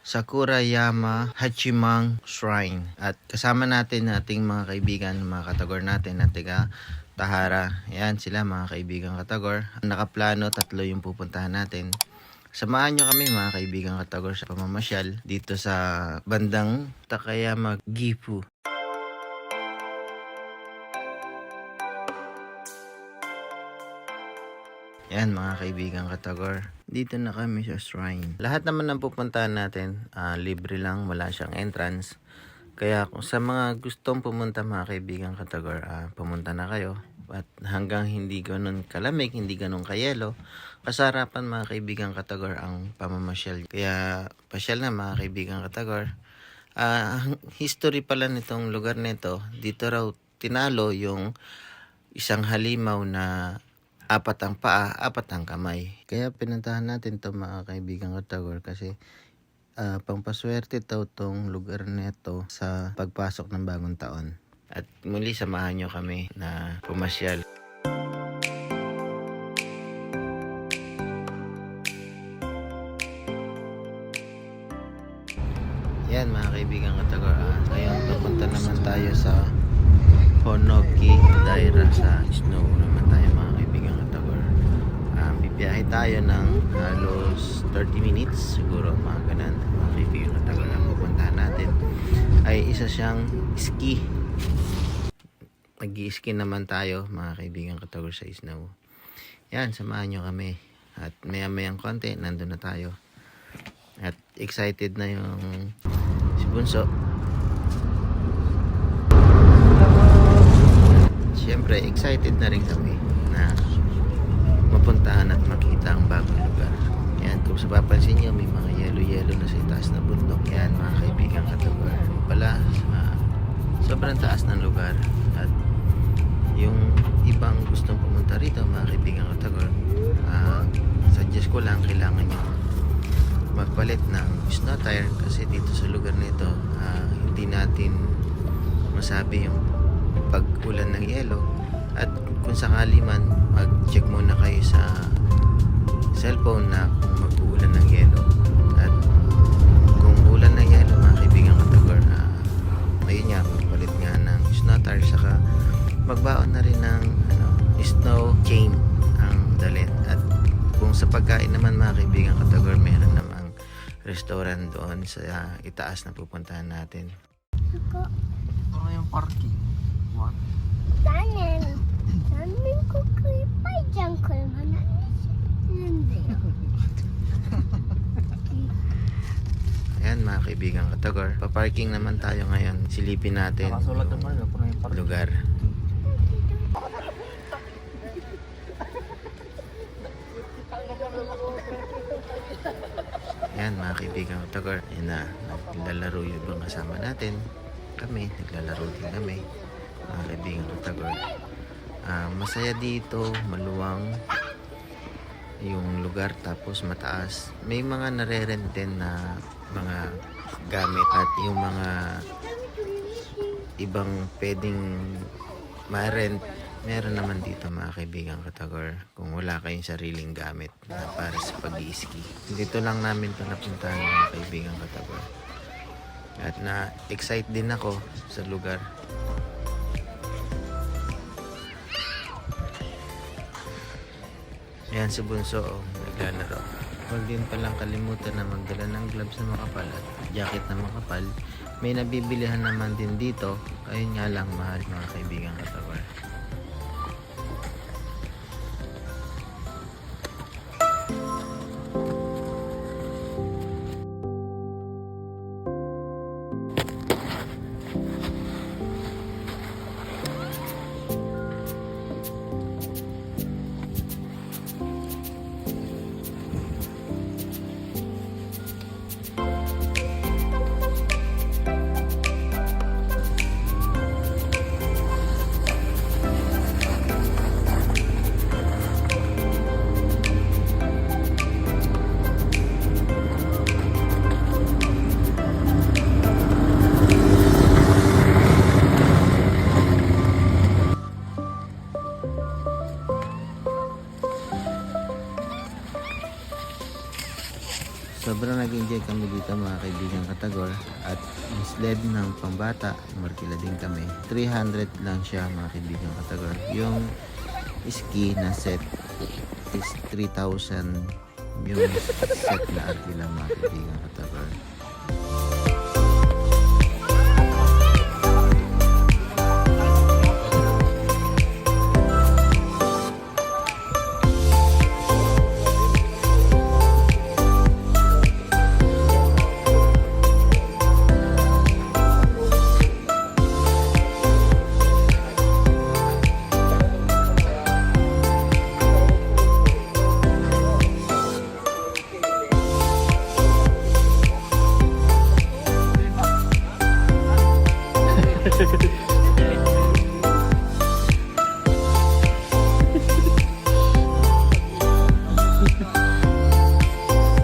Sakurayama Hachimang Shrine. At kasama natin ating mga kaibigan, mga katagor natin na tiga Tahara. Yan sila mga kaibigan katagor. Nakaplano, 3 yung pupuntahan natin. Samahan nyo kami mga kaibigan katagor sa pamamasyal dito sa bandang Takayama, Gifu. Yan mga kaibigan katagor. Dito na kami sa shrine. Lahat naman ng pupuntahan natin, libre lang, wala siyang entrance. Kaya kung sa mga gustong pumunta mga kaibigan katagor, pumunta na kayo. At hanggang hindi ganun kalamig, hindi ganun kayelo, kasarapan mga kaibigan katagor ang pamamasyal. Kaya pasyal na mga kaibigan katagor. History pala nitong lugar nito, dito raw tinalo yung isang halimaw na 4 ang paa, 4 ang kamay. Kaya pinuntahan natin to mga kaibigan katagor kasi pampaswerte daw tong lugar nito sa pagpasok ng bagong taon. At muli samahan nyo kami na pumasyal. Yan mga kaibigan katagor. Ngayon papunta naman tayo sa Honoki Daira sa Snow naman tayo mga kaibigan katagor. Bibiyahe tayo ng halos 30 minutes siguro mga ganun. Mga kaibigan katagor na pupuntahan natin ay isa siyang ski. Nag-i-ski naman tayo mga kaibigan katagor sa Snow. Yan, samahan nyo kami. At maya-mayang konti, nandun na tayo. At excited na yung si Bunso. Siyempre, excited na rin kami na mapuntahan at makita ang bagong lugar. Yan, kung sa papansin nyo, may mga yelo-yelo na sa taas na bundok. Yan, mga kaibigan katagor. Pala, sobrang taas ng lugar. At yung ibang gustong pumunta rito, mga kaibigan katagor, suggest ko lang, kailangan nyo magpalit ng snow tire kasi dito sa lugar nito, hindi natin masabi yung pag-ulan ng yelo. At kung sakali man, mag-check muna kayo sa cellphone na kung mag-uulan ng yelo. At kung ulan ng yelo mga kaibigan katagor, ayun nga, magpalit nga ng snow tire, saka magbaon na rin ng snow chain ang dalhin. At kung sa pagkain naman mga kaibigan katagor, meron namang restaurant doon sa itaas na pupuntahan natin. Ano yung parking? What? 나는 대한민국의 빨장컬만 있는데요. Ayan mga kaibigan katagor, paparking naman tayo ngayon. Silipin natin Nakasulat naman yung parking. lugar. Ayan mga kaibigan katagor, ayan na, naglalaro yung ibang kasama natin. Kami, naglalaro din kami mga kaibigan katagor. Masaya dito, maluwang yung lugar, tapos mataas. May mga nare-rent din na mga gamit at yung mga ibang pwedeng ma-rent, meron naman dito mga kaibigan katagor kung wala kayong sariling gamit na para sa pag-i-ski. Dito lang namin ito napuntahan mga kaibigan katagor. At na-excite din ako sa lugar. Ayan si Bunso, naglalaro. Huwag din palang kalimutan na magdala ng gloves na makapal at jacket na makapal. May nabibilihan naman din dito. Ayun nga lang, mahal mga kaibigan katagor. Sobrang nag-enjoy kami dito mga kaibigan katagor. At yung sled ng pambata, markila din kami. 300 lang siya mga kaibigan katagor. Yung ski na set is 3,000 yung set na arkila mga kaibigan katagor.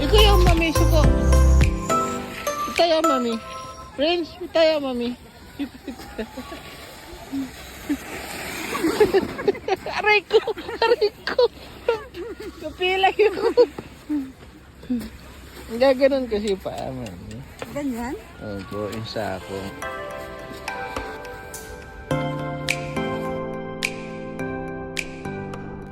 Ikaw yung mami, suko. Tayo mami. Friends, tayo mami. Aray ko, aray ko. Kapila yun. Gaganon kasi pa mami. Ganyan? Opo, yung sako.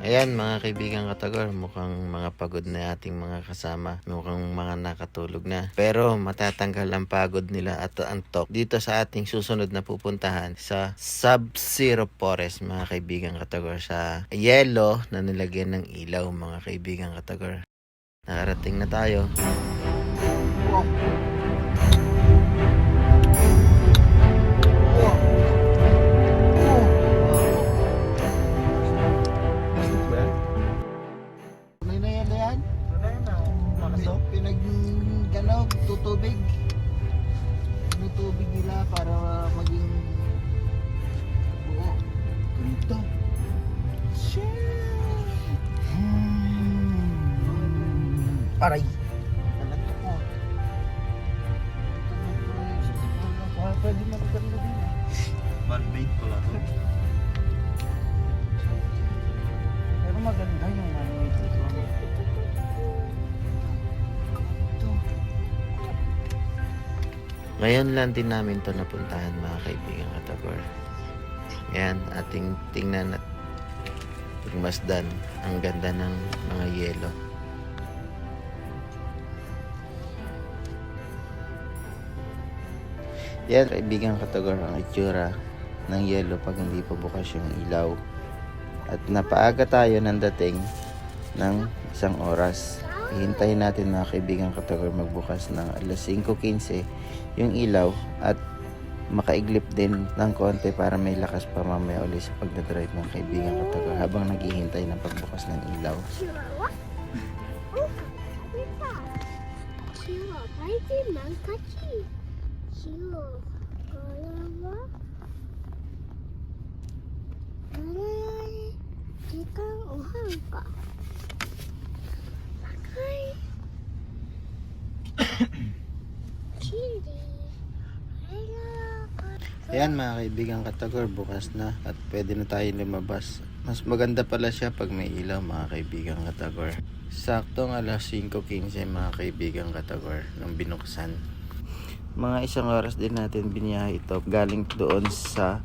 Ayan mga kaibigan katagor, mukhang mga pagod na ating mga kasama. Mukhang mga nakatulog na. Pero matatanggal ang pagod nila at antok dito sa ating susunod na pupuntahan sa Sub-Zero Forest mga kaibigan katagor. Sa yelo na nilagyan ng ilaw mga kaibigan katagor. Nakarating na tayo. Pinag-galaw, tutubig. May tubig nila para maging buo. Ganito. Aray. Talaga po. Pwede magkano din. Man-made pala to. Pero maganda yung man-made dito. Ngayon lang din namin to napuntahan mga kaibigan katagor. Ayan, ating tingnan at pagmasdan ang ganda ng mga yelo. Yan kaibigan katagor ang itsura ng yelo pag hindi pa bukas yung ilaw. At napaaga tayo ng dating ng 1 oras. Hihintayin natin mga kaibigan katagor magbukas ng alas 5:15 yung ilaw at makaiglip din ng konti para may lakas pa mamaya ulit sa pagdadrive ng kaibigan katagor habang naghihintay ng pagbukas ng ilaw. Chihuahua? Oh, kita. Chihuahua, pwede man kachi. Chihuahua. Ikang uhang ka. Bakay. Chili. Ayan mga kaibigan katagor, bukas na at pwede na tayo lumabas. Mas maganda pala siya pag may ilaw mga kaibigan katagor. Saktong alas 5:15 mga kaibigan katagor nung binuksan. Mga 1 oras din natin biniyahe ito galing doon sa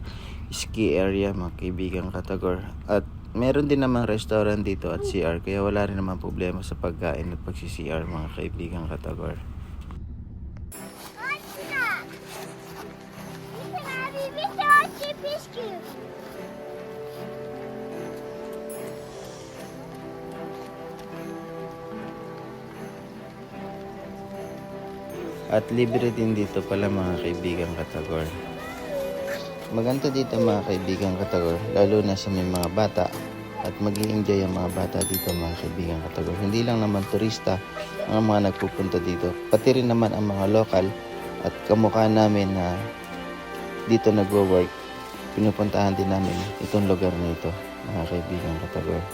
ski area mga kaibigan katagor. At meron din namang restaurant dito at CR kaya wala rin naman problema sa pagkain at pagsi-CR mga kaibigan katagor. At libre din dito pala mga kaibigan katagor. Maganda dito mga kaibigan katagor, lalo na sa may mga bata. At mag-i-enjoy ang mga bata dito mga kaibigan katagor. Hindi lang naman turista ang mga nagpupunta dito. Pati rin naman ang mga lokal at kamukha namin na dito nagwo-work. Pinupuntahan din namin itong lugar na ito mga kaibigan katagor.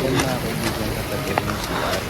Yan mga kaibigan katagor yung CR.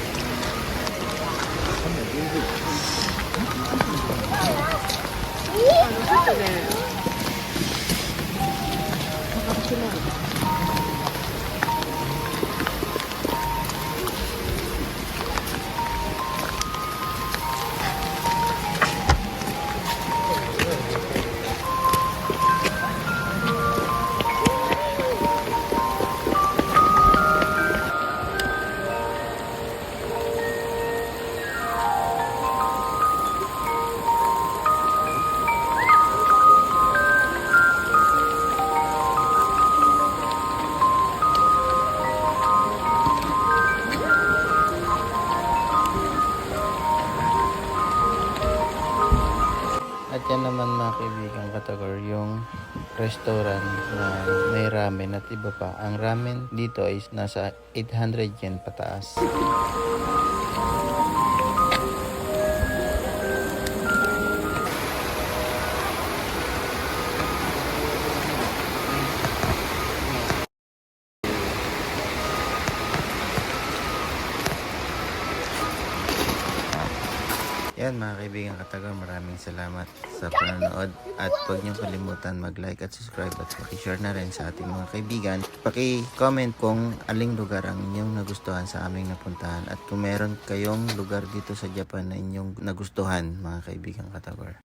At yan naman mga kaibigan Katagor, yung restaurant na may ramen at iba pa. Ang ramen dito is nasa 800 yen pataas. Yan mga kaibigan Katagor, maraming salamat sa panonood at huwag niyong kalimutan mag-like at subscribe at paki-share na rin sa ating mga kaibigan. Paki-comment kung aling lugar ang inyong nagustuhan sa aming napuntahan at kung meron kayong lugar dito sa Japan na inyong nagustuhan mga kaibigan Katagor.